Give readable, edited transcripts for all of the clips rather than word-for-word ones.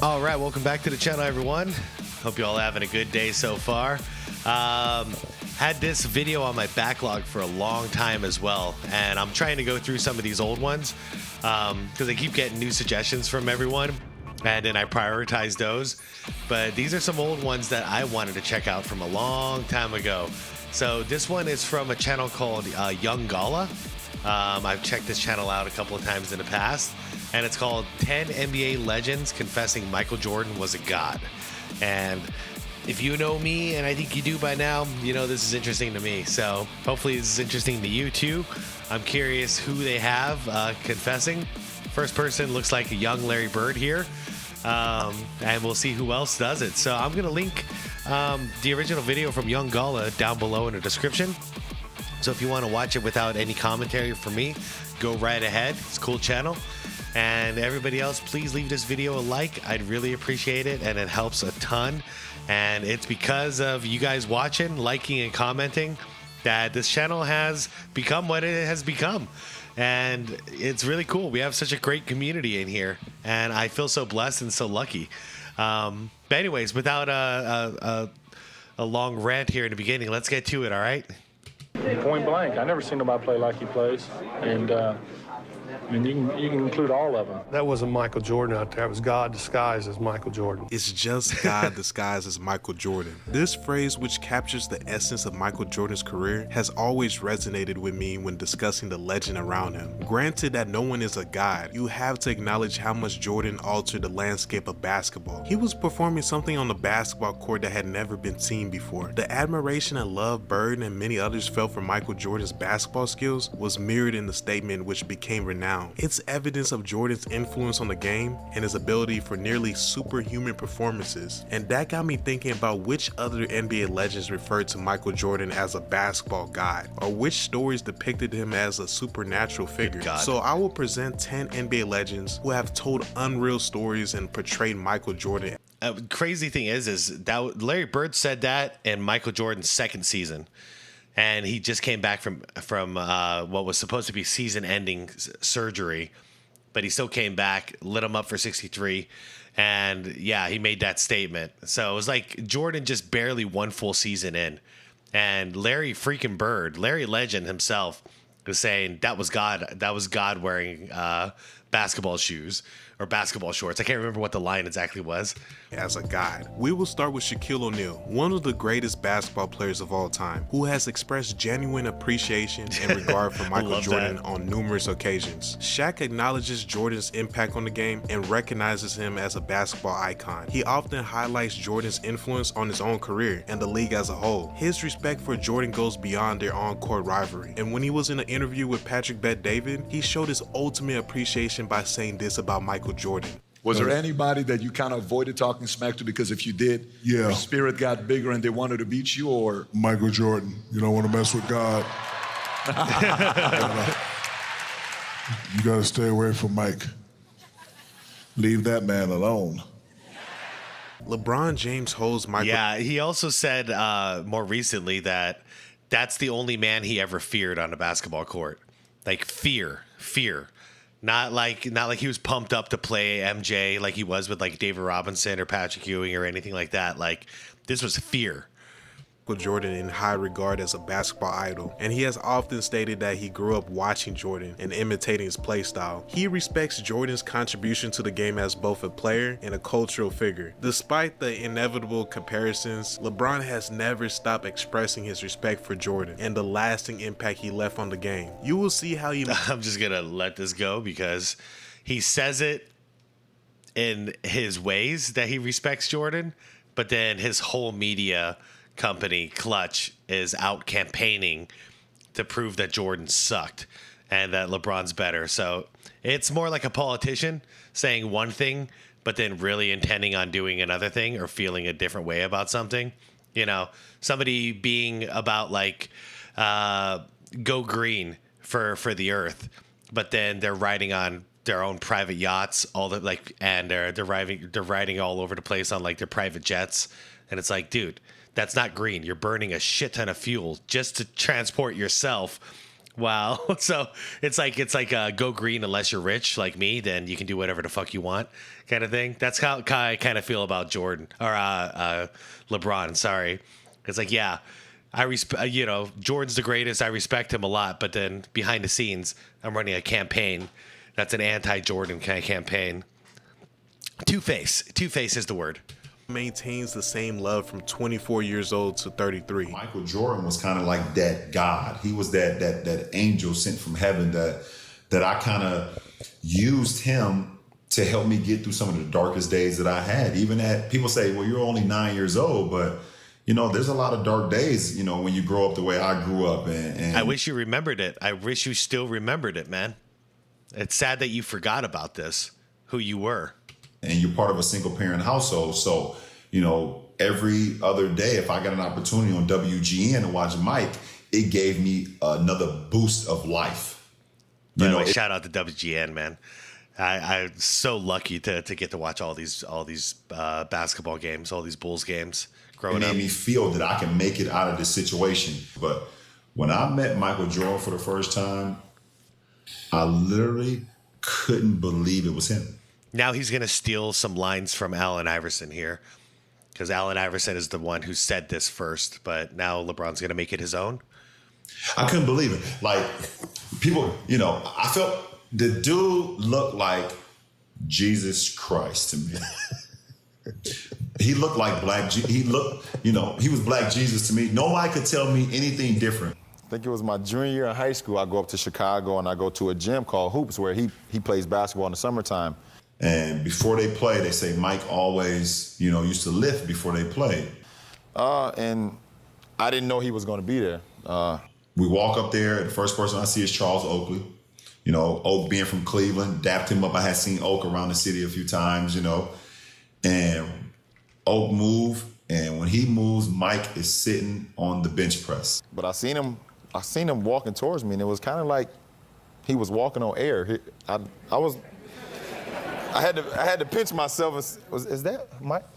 All right, welcome back to the channel, everyone. Hope you all having a good day so far. Had this video on my backlog for a long time as well, and I'm trying to go through some of these old ones because I keep getting new suggestions from everyone, and then I prioritize those. But these are some old ones that I wanted to check out from a long time ago. So this one is from a channel called Young Gala. I've checked this channel out a couple of times in the past, and it's called 10 NBA Legends Confessing Michael Jordan Was a God. And if you know me, and I think you do by now, you know this is interesting to me. So hopefully this is interesting to you too. I'm curious who they have confessing. First person looks like a young Larry Bird here. And we'll see who else does it. So I'm going to link the original video from Young Gala down below in the description. So if you want to watch it without any commentary from me, go right ahead. It's a cool channel. And everybody else, please leave this video a like. I'd really appreciate it, and it helps a ton. And it's because of you guys watching, liking, and commenting that this channel has become what it has become. And it's really cool. We have such a great community in here, and I feel so blessed and so lucky. But anyways, without a long rant here in the beginning, let's get to it, all right? Point blank, I never seen nobody play like he plays, and I mean, you can include all of them. That wasn't Michael Jordan out there. It was God disguised as Michael Jordan. It's just God disguised as Michael Jordan. This phrase, which captures the essence of Michael Jordan's career, has always resonated with me when discussing the legend around him. Granted that no one is a god, you have to acknowledge how much Jordan altered the landscape of basketball. He was performing something on the basketball court that had never been seen before. The admiration and love Bird and many others felt for Michael Jordan's basketball skills was mirrored in the statement, which became renowned. It's evidence of Jordan's influence on the game and his ability for nearly superhuman performances. And that got me thinking about which other NBA legends referred to Michael Jordan as a basketball god, or which stories depicted him as a supernatural figure. So I will present 10 NBA legends who have told unreal stories and portrayed Michael Jordan. Crazy thing is that Larry Bird said that in Michael Jordan's second season. And he just came back from what was supposed to be season-ending surgery, but he still came back, lit him up for 63, and yeah, he made that statement. So it was like Jordan just barely one full season in, and Larry freaking Bird, Larry Legend himself, was saying that was God wearing basketball shoes or basketball shorts. I can't remember what the line exactly was. As a god. We will start with Shaquille O'Neal, one of the greatest basketball players of all time, who has expressed genuine appreciation and regard for Michael Jordan on numerous occasions. Shaq acknowledges Jordan's impact on the game and recognizes him as a basketball icon. He often highlights Jordan's influence on his own career and the league as a whole. His respect for Jordan goes beyond their on-court rivalry, and when he was in an interview with Patrick Bet-David, he showed his ultimate appreciation by saying this about Michael Jordan. Was there anybody that you kind of avoided talking smack to because if you did, your spirit got bigger and they wanted to beat you, or? Michael Jordan. You don't want to mess with God. You got to stay away from Mike. Leave that man alone. LeBron James holds Michael. Yeah, he also said more recently that that's the only man he ever feared on a basketball court. Like fear. Not like he was pumped up to play MJ like he was with like David Robinson or Patrick Ewing or anything like that. Like this was fear. Jordan in high regard as a basketball idol, and he has often stated that he grew up watching Jordan and imitating his play style. He respects Jordan's contribution to the game as both a player and a cultural figure. Despite the inevitable comparisons, LeBron has never stopped expressing his respect for Jordan and the lasting impact he left on the game. You will see how he... I'm just gonna let this go because he says it in his ways that he respects Jordan, but then his whole media company Clutch is out campaigning to prove that Jordan sucked and that LeBron's better. So it's more like a politician saying one thing but then really intending on doing another thing or feeling a different way about something. You know, somebody being about like go green for the earth, but then they're riding on their own private yachts, and they're riding all over the place on like their private jets, and it's like, dude, that's not green. You're burning a shit ton of fuel just to transport yourself Wow. So it's like go green unless you're rich like me, then you can do whatever the fuck you want kind of thing. That's how I kind of feel about Jordan or LeBron. Sorry. It's like, yeah, I respect, Jordan's the greatest. I respect him a lot. But then behind the scenes, I'm running a campaign that's an anti-Jordan kind of campaign. Two-face. Two-face is the word. Maintains the same love from 24 years old to 33. Michael Jordan was kind of like that God. He was that angel sent from heaven that I kind of used him to help me get through some of the darkest days that I had. Even at, people say, well, you're only 9 years old, but there's a lot of dark days, when you grow up the way I grew up. And I wish you remembered it. I wish you still remembered it, man. It's sad that you forgot about this, who you were. And you're part of a single parent household. So, every other day, if I got an opportunity on WGN to watch Mike, it gave me another boost of life. Shout out to WGN, man. I'm so lucky to get to watch all these basketball games, all these Bulls games growing up. It made me feel that I can make it out of this situation. But when I met Michael Jordan for the first time, I literally couldn't believe it was him. Now he's going to steal some lines from Allen Iverson here, because Allen Iverson is the one who said this first, but now LeBron's going to make it his own. I couldn't believe it. Like, people, I felt the dude looked like Jesus Christ to me. He looked like he was Black Jesus to me. Nobody could tell me anything different. I think it was my junior year in high school. I go up to Chicago and I go to a gym called Hoops where he plays basketball in the summertime. And before they play, they say Mike always, used to lift before they played. And I didn't know he was going to be there. We walk up there, the first person I see is Charles Oakley. Oak being from Cleveland, dapped him up. I had seen Oak around the city a few times, And Oak moved, and when he moves, Mike is sitting on the bench press. But I seen him walking towards me, and it was kind of like he was walking on air. I had to pinch myself. Is that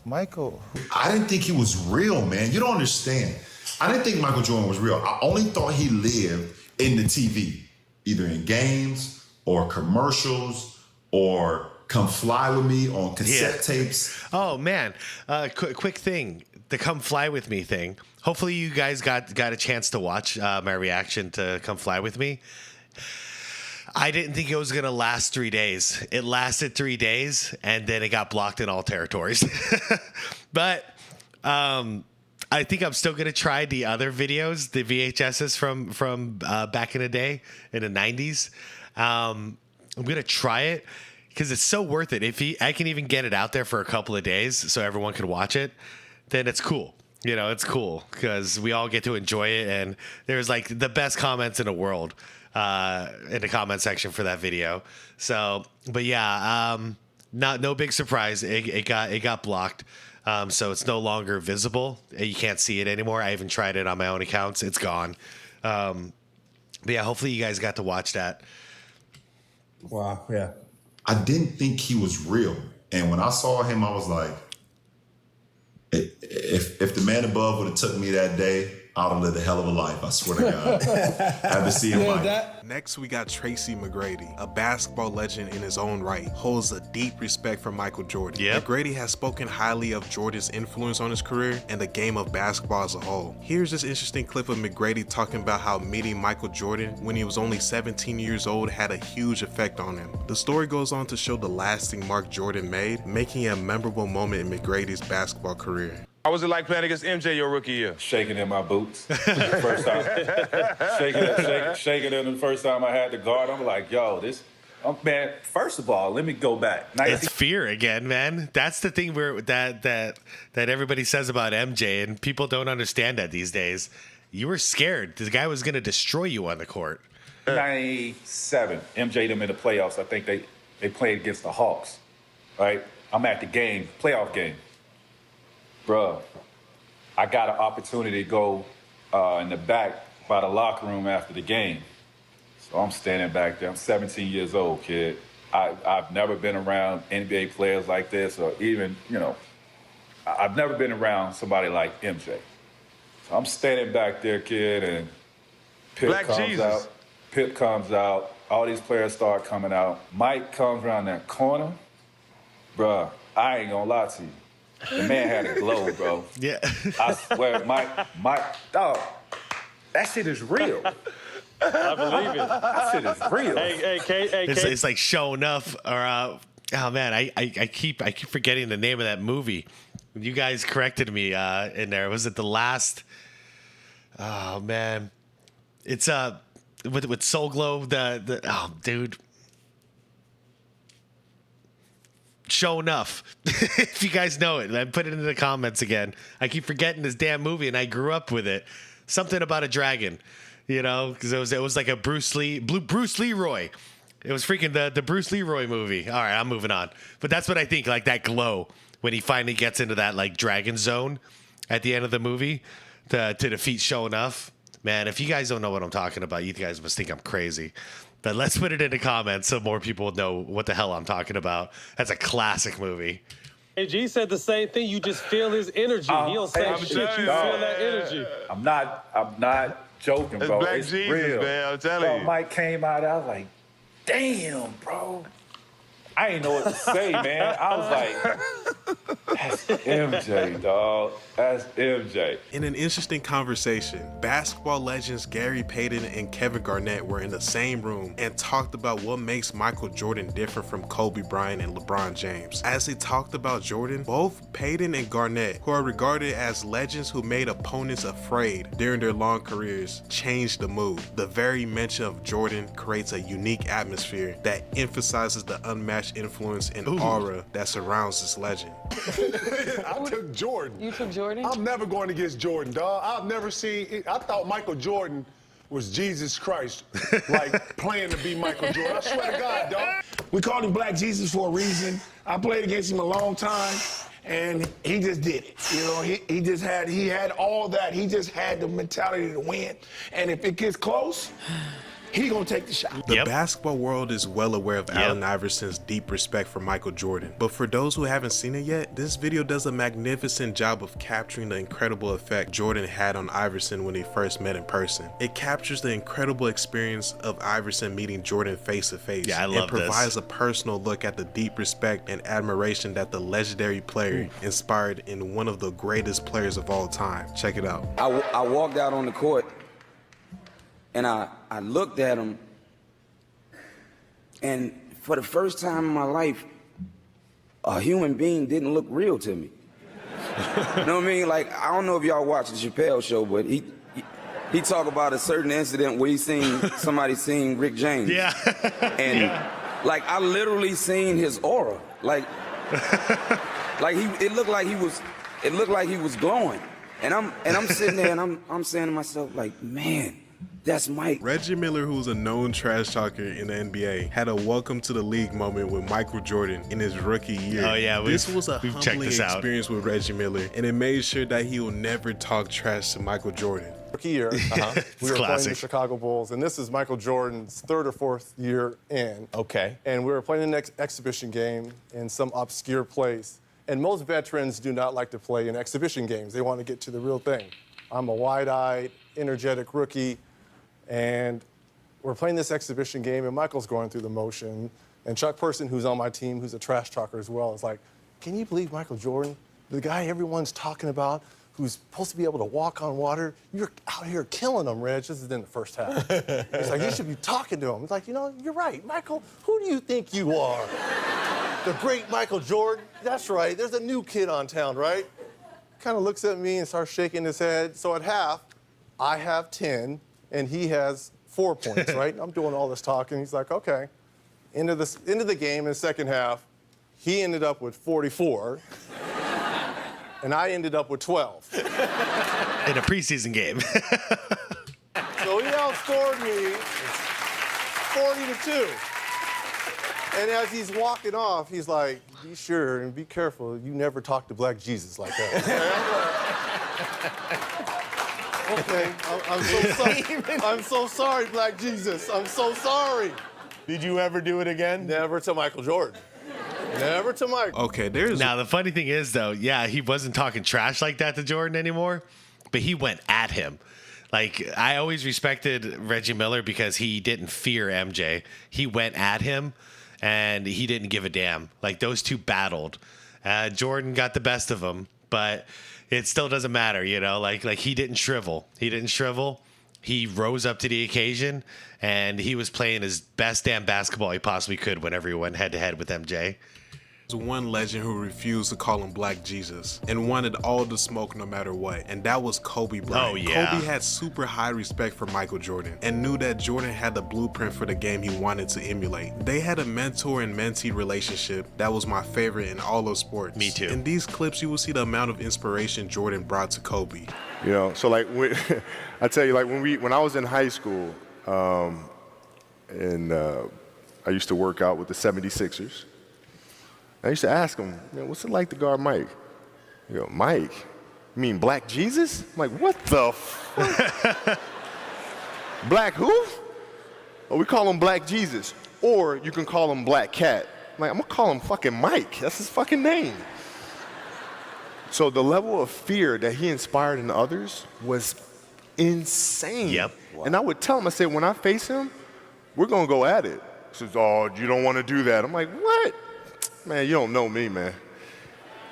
Michael? I didn't think he was real, man. You don't understand. I didn't think Michael Jordan was real. I only thought he lived in the TV, either in games or commercials or Come Fly With Me on cassette tapes. Oh, man. Quick thing, the Come Fly With Me thing. Hopefully you guys got a chance to watch my reaction to Come Fly With Me. I didn't think it was going to last 3 days. It lasted 3 days, and then it got blocked in all territories. But I think I'm still going to try the other videos, the VHSs from back in the day, in the 90s. I'm going to try it because it's so worth it. If I can even get it out there for a couple of days so everyone can watch it, then it's cool. It's cool because we all get to enjoy it, and there's like the best comments in the world in the comment section for that video. So, but yeah, no big surprise. It got blocked. So it's no longer visible. You can't see it anymore. I even tried it on my own accounts. It's gone. But yeah, hopefully you guys got to watch that. Wow. Yeah. I didn't think he was real. And when I saw him, I was like, if the man above would have took me that day, I'd have lived a hell of a life. I swear to God. Have to see him like Next, we got Tracy McGrady, a basketball legend in his own right, holds a deep respect for Michael Jordan. Yep. McGrady has spoken highly of Jordan's influence on his career and the game of basketball as a whole. Here's this interesting clip of McGrady talking about how meeting Michael Jordan when he was only 17 years old had a huge effect on him. The story goes on to show the lasting mark Jordan made, making it a memorable moment in McGrady's basketball career. How was it like playing against MJ your rookie year? Shaking in my boots. First time. shaking in the first time I had the guard. I'm like, yo, man, first of all, let me go back. It's fear again, man. That's the thing that everybody says about MJ, and people don't understand that these days. You were scared. The guy was going to destroy you on the court. 97, MJ them in the playoffs. I think they played against the Hawks, right? I'm at the game, playoff game. Bruh, I got an opportunity to go in the back by the locker room after the game. So I'm standing back there. I'm 17 years old, kid. I've never been around NBA players like this, or even, I've never been around somebody like MJ. So I'm standing back there, kid, and Pitt Black comes Jesus. out. Pip comes out. All these players start coming out. Mike comes around that corner. Bruh, I ain't gonna lie to you. The man had a glow, bro. Yeah. I swear, Mike, dog, that shit is real. I believe it. That shit is real. It's like Show Enough, or oh man, I keep forgetting the name of that movie. You guys corrected me in there. Was it the last? Oh man, it's with Soul Glow. The oh dude. Show Enough. If you guys know it, man, put it in the comments again. I keep forgetting this damn movie, and I grew up with it. Something about a dragon, you know, because it was like a Bruce Leroy. It was freaking the Bruce Leroy movie. All right, I'm moving on. But that's what I think, like that glow when he finally gets into that like dragon zone at the end of the movie to defeat Show Enough. Man, if you guys don't know what I'm talking about, you guys must think I'm crazy. But let's put it in the comments so more people know what the hell I'm talking about. That's a classic movie. AG said the same thing. You just feel his energy. He don't say shit. You feel that energy. I'm not joking, bro. Black It's Jesus, real. man, I'm telling you. Mike came out, I was like, damn, bro. I ain't know what to say, man. I was like, that's MJ, dog. That's MJ. In an interesting conversation, basketball legends Gary Payton and Kevin Garnett were in the same room and talked about what makes Michael Jordan different from Kobe Bryant and LeBron James. As they talked about Jordan, both Payton and Garnett, who are regarded as legends who made opponents afraid during their long careers, changed the mood. The very mention of Jordan creates a unique atmosphere that emphasizes the unmatched influence and aura that surrounds this legend. I took Jordan. You took Jordan? I'm never going against Jordan, dog. I've never seen. I thought Michael Jordan was Jesus Christ, like playing to be Michael Jordan. I swear to God, dog. We called him Black Jesus for a reason. I played against him a long time, and he just did it. You know, he had all that. He just had the mentality to win. And if it gets close, he gonna take the shot. The basketball world is well aware of Allen Iverson's deep respect for Michael Jordan. But for those who haven't seen it yet, this video does a magnificent job of capturing the incredible effect Jordan had on Iverson when they first met in person. It captures the incredible experience of Iverson meeting Jordan face to face. Yeah, I love this. It provides a personal look at the deep respect and admiration that the legendary player inspired in one of the greatest players of all time. Check it out. I walked out on the court and I looked at him, and for the first time in my life, a human being didn't look real to me. You know what I mean? Like, I don't know if y'all watch the Chappelle show, but he talked about a certain incident where he seen somebody seen Rick James. Yeah. And like, I literally seen his aura. Like it looked like he was glowing. And I'm sitting there and I'm saying to myself, like, man, that's Mike. Reggie Miller, who's a known trash talker in the NBA, had a welcome to the league moment with Michael Jordan in his rookie year. Oh yeah, this was a humbling humbling experience with Reggie Miller, and it made sure that he will never talk trash to Michael Jordan. Rookie year, we were playing the Chicago Bulls, and this is Michael Jordan's third or fourth year in. Okay. And we were playing the next exhibition game in some obscure place. And most veterans do not like to play in exhibition games. They want to get to the real thing. I'm a wide-eyed, energetic rookie, and we're playing this exhibition game, and Michael's going through the motion. And Chuck Person, who's on my team, who's a trash talker as well, is like, can you believe Michael Jordan, the guy everyone's talking about, who's supposed to be able to walk on water? You're out here killing him, Reg. This is in the first half. He's like, you should be talking to him. He's like, you know, you're right. Michael, who do you think you are? The great Michael Jordan? That's right. There's a new kid on town, right? Kind of looks at me and starts shaking his head. So at half, I have 10, and he has 4 points, right? I'm doing all this talking. He's like, okay. Into the game in the second half, he ended up with 44, and I ended up with 12. In a preseason game. So he outscored me 40-2. And as he's walking off, he's like, be sure and be careful. You never talk to Black Jesus like that. Okay, I'm so sorry. I'm so sorry, Black Jesus. I'm so sorry. Did you ever do it again? Never to Michael Jordan. Never to Michael. Okay, there's... Now, the funny thing is, though, yeah, he wasn't talking trash like that to Jordan anymore, but he went at him. Like, I always respected Reggie Miller because he didn't fear MJ. He went at him, and he didn't give a damn. Like, those two battled. Jordan got the best of him, but it still doesn't matter, you know? Like he didn't shrivel. He didn't shrivel. He rose up to the occasion, and he was playing his best damn basketball he possibly could whenever he went head-to-head with MJ. There's one legend who refused to call him Black Jesus and wanted all the smoke no matter what, and that was Kobe Bryant. Oh, yeah. Kobe had super high respect for Michael Jordan and knew that Jordan had the blueprint for the game he wanted to emulate. They had a mentor and mentee relationship that was my favorite in all of sports. Me too. In these clips, you will see the amount of inspiration Jordan brought to Kobe. You know, so like I tell you, like when I was in high school, and I used to work out with the 76ers. I used to ask him, man, what's it like to guard Mike? You go, Mike? You mean Black Jesus? I'm like, what the fuck? Black who? Oh, we call him Black Jesus. Or you can call him Black Cat. I'm like, I'm gonna call him fucking Mike. That's his fucking name. So the level of fear that he inspired in others was insane. Yep. And I would tell him, I said, when I face him, we're gonna go at it. He says, oh, you don't wanna do that. I'm like, what? Man, you don't know me, man.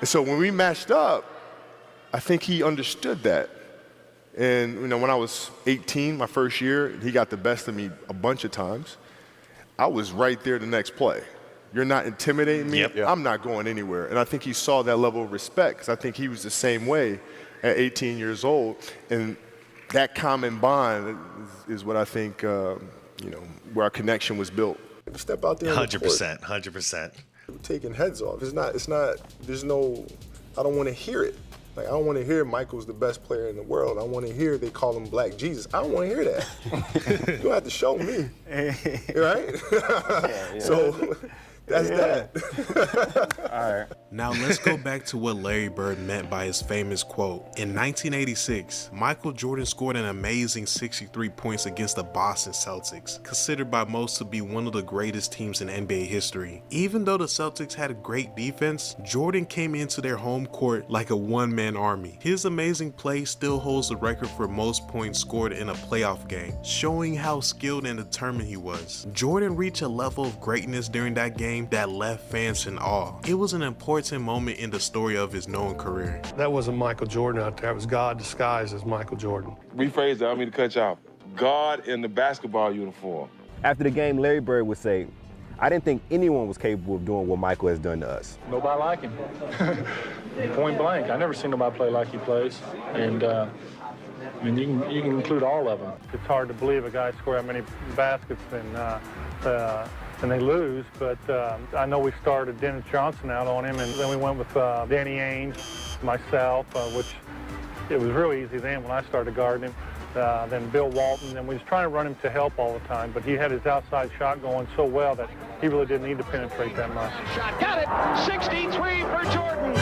And so when we matched up, I think he understood that. And you know, when I was 18, my first year, he got the best of me a bunch of times. I was right there the next play. You're not intimidating me, Yep. I'm not going anywhere. And I think he saw that level of respect, because I think he was the same way at 18 years old. And that common bond is what I think, you know, where our connection was built. Step out there. 100%, 100%. Taking heads off. It's not, there's no, I don't want to hear it. Like, I don't want to hear Michael's the best player in the world. I want to hear they call him Black Jesus. I don't want to hear that. You're going to have to show me. Right? Yeah. So that's that. All right. Now let's go back to what Larry Bird meant by his famous quote. In 1986, Michael Jordan scored an amazing 63 points against the Boston Celtics, considered by most to be one of the greatest teams in NBA history. Even though the Celtics had a great defense, Jordan came into their home court like a one-man army. His amazing play still holds the record for most points scored in a playoff game, showing how skilled and determined he was. Jordan reached a level of greatness during that game that left fans in awe. It was an important moment in the story of his known career. That wasn't Michael Jordan out there. It was God disguised as Michael Jordan. Rephrase that, I don't mean to cut you off. God in the basketball uniform. After the game, Larry Bird would say, I didn't think anyone was capable of doing what Michael has done to us. Nobody like him. Point blank. I never seen nobody play like he plays. And I mean, you can include all of them. It's hard to believe a guy scored that many baskets and they lose, but I know we started Dennis Johnson out on him, and then we went with Danny Ainge, myself, which it was really easy then when I started guarding him. Then Bill Walton, and we was trying to run him to help all the time, but he had his outside shot going so well that he really didn't need to penetrate that much. Shot, got it, 63 for Jordan.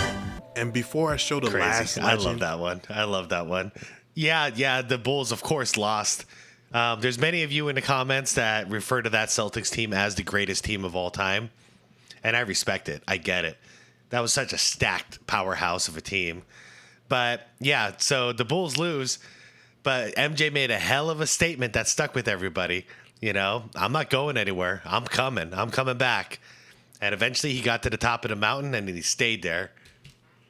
And before I show the last legend, I love that one. I love that one. Yeah, the Bulls, of course, lost. There's many of you in the comments that refer to that Celtics team as the greatest team of all time, and I respect it. I get it. That was such a stacked powerhouse of a team. But, yeah, so the Bulls lose, but MJ made a hell of a statement that stuck with everybody. You know, I'm not going anywhere. I'm coming back. And eventually he got to the top of the mountain, and he stayed there.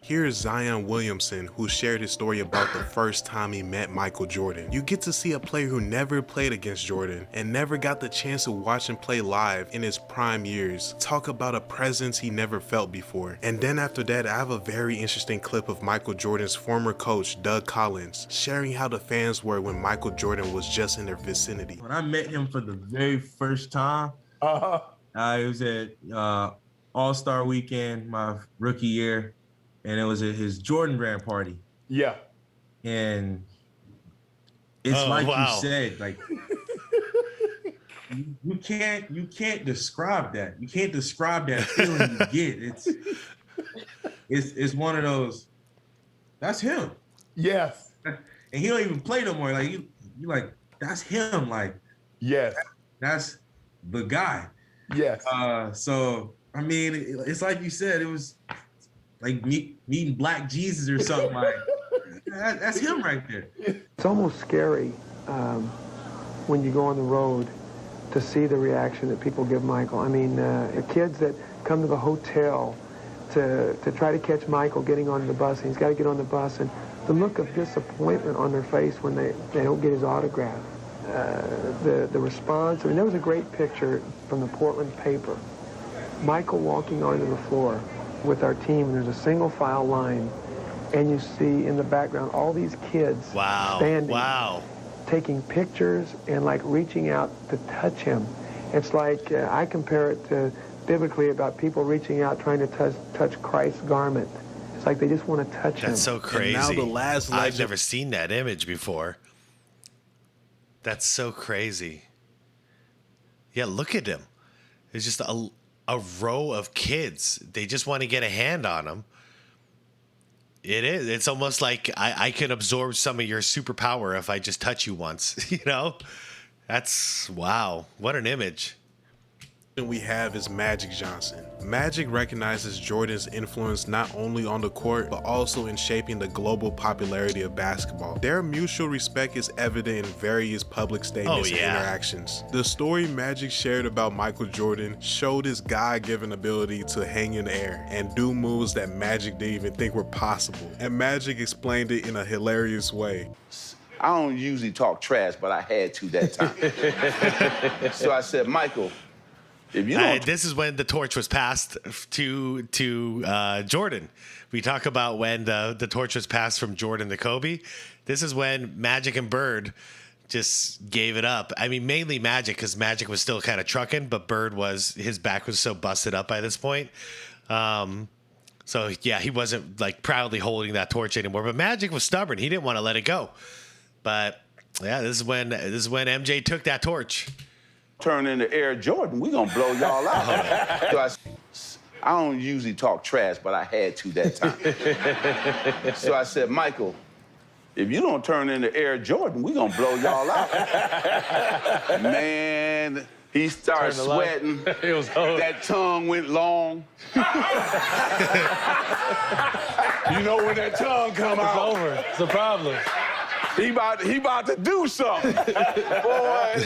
Here's Zion Williamson, who shared his story about the first time he met Michael Jordan. You get to see a player who never played against Jordan and never got the chance to watch him play live in his prime years. Talk about a presence he never felt before. And then after that, I have a very interesting clip of Michael Jordan's former coach, Doug Collins, sharing how the fans were when Michael Jordan was just in their vicinity. When I met him for the very first time, it was at All-Star Weekend, my rookie year. And it was at his Jordan Brand party. Yeah. And it's you said, like you can't describe that. You can't describe that feeling you get. It's one of those, that's him. Yes. And he don't even play no more. Like you like, that's him. Like, yes. That's the guy. Yes. So I mean, it's like you said, it was like meeting Black Jesus or something like that's him right there. It's almost scary when you go on the road to see the reaction that people give Michael. I mean, the kids that come to the hotel to try to catch Michael getting on the bus, and he's got to get on the bus, and the look of disappointment on their face when they don't get his autograph. The response, I mean, there was a great picture from the Portland paper. Michael walking onto the floor with our team, and there's a single file line, and you see in the background all these kids standing, taking pictures and like reaching out to touch him. It's like, I compare it to biblically about people reaching out trying to touch Christ's garment. It's like they just want to touch him. That's so crazy. And now the last I've never seen that image before. That's so crazy. Yeah, look at him. It's just a row of kids. They just want to get a hand on him. It is. It's almost like I can absorb some of your superpower if I just touch you once, you know? That's, wow. What an image. We have is Magic Johnson. Magic recognizes Jordan's influence not only on the court, but also in shaping the global popularity of basketball. Their mutual respect is evident in various public statements and interactions. The story Magic shared about Michael Jordan showed his God-given ability to hang in the air and do moves that Magic didn't even think were possible. And Magic explained it in a hilarious way. I don't usually talk trash, but I had to that time. So I said, Michael, if you don't... This is when the torch was passed to Jordan. We talk about when the torch was passed from Jordan to Kobe. This is when Magic and Bird just gave it up. I mean, mainly Magic, because Magic was still kind of trucking, but Bird his back was so busted up by this point. So yeah, he wasn't like proudly holding that torch anymore. But Magic was stubborn. He didn't want to let it go. But yeah, this is when MJ took that torch. Turn into Air Jordan, we gonna blow y'all out. So I don't usually talk trash, but I had to that time. So I said, Michael, if you don't turn into Air Jordan, we gonna blow y'all out. Man, he started sweating. It was hard. That tongue went long. You know when that tongue come out. It's over. It's a problem. He about to do something. Boy,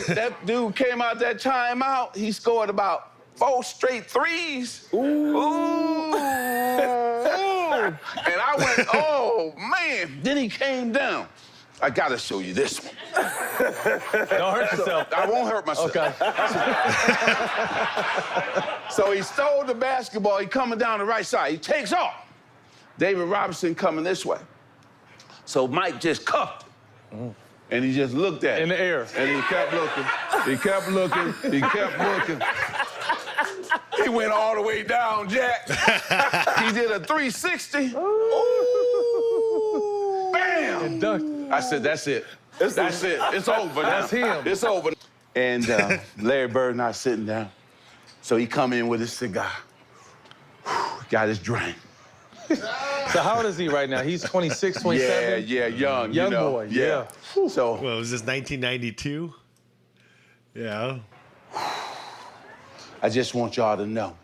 that dude came out that timeout. He scored about 4 straight threes. Ooh. And I went, oh, man. Then he came down. I got to show you this one. Don't hurt yourself. I won't hurt myself. Okay. So he stole the basketball. He coming down the right side. He takes off. David Robinson coming this way. So Mike just cuffed him. And he just looked at it. In the air. And he kept looking. He kept looking. He kept looking. He went all the way down, Jack. He did a 360. Ooh. Bam! I said, that's it. That's it. It's over now. That's him. It's over. And Larry Bird and I sitting down. So he come in with his cigar. Got his drink. So how old is he right now? He's 26, 27? Yeah, young. Young boy, yeah. So, what was this, 1992? Yeah. I just want y'all to know.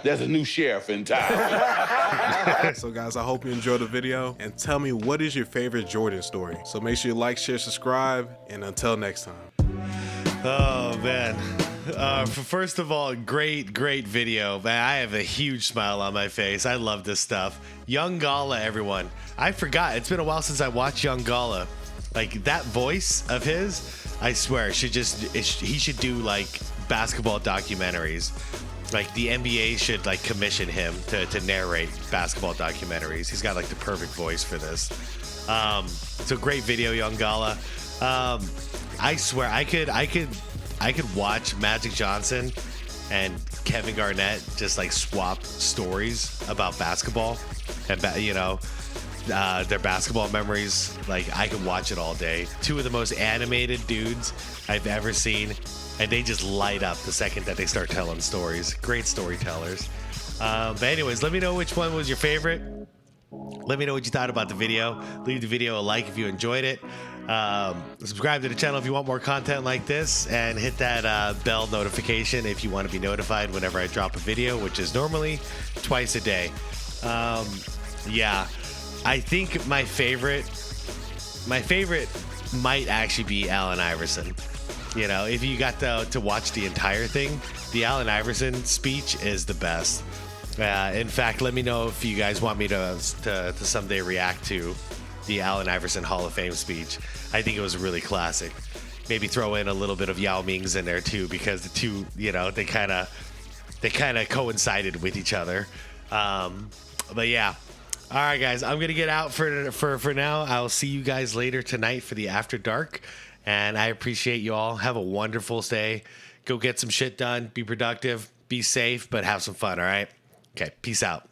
There's a new sheriff in town. So guys, I hope you enjoyed the video, and tell me, what is your favorite Jordan story? So make sure you like, share, subscribe, and until next time. Oh, man. First of all, great video. Man, I have a huge smile on my face. I love this stuff. Young Gala, everyone. I forgot. It's been a while since I watched Young Gala. Like, that voice of his, I swear, he should do, like, basketball documentaries. Like, the NBA should, like, commission him to narrate basketball documentaries. He's got, like, the perfect voice for this. So great video, Young Gala. I swear, I could watch Magic Johnson and Kevin Garnett just like swap stories about basketball and their basketball memories. Like, I could watch it all day. Two of the most animated dudes I've ever seen, and they just light up the second that they start telling stories. Great storytellers. But anyways, let me know which one was your favorite. Let me know what you thought about the video. Leave the video a like if you enjoyed it. Subscribe to the channel if you want more content like this, and hit that bell notification if you want to be notified whenever I drop a video, which is normally twice a day. Yeah, I think my favorite my favorite might actually be Allen Iverson. You know, if you got to watch the entire thing, the Allen Iverson speech is the best. In fact, let me know if you guys want me to someday react to the Allen Iverson Hall of Fame speech. I think it was really classic. Maybe throw in a little bit of Yao Ming's in there too, because the two, you know, they kind of coincided with each other. But yeah. All right, guys, I'm gonna get out for now. I'll see you guys later tonight for the After Dark, and I appreciate you all. Have a wonderful day. Go get some shit done. Be productive. Be safe, but have some fun. All right. Okay. Peace out.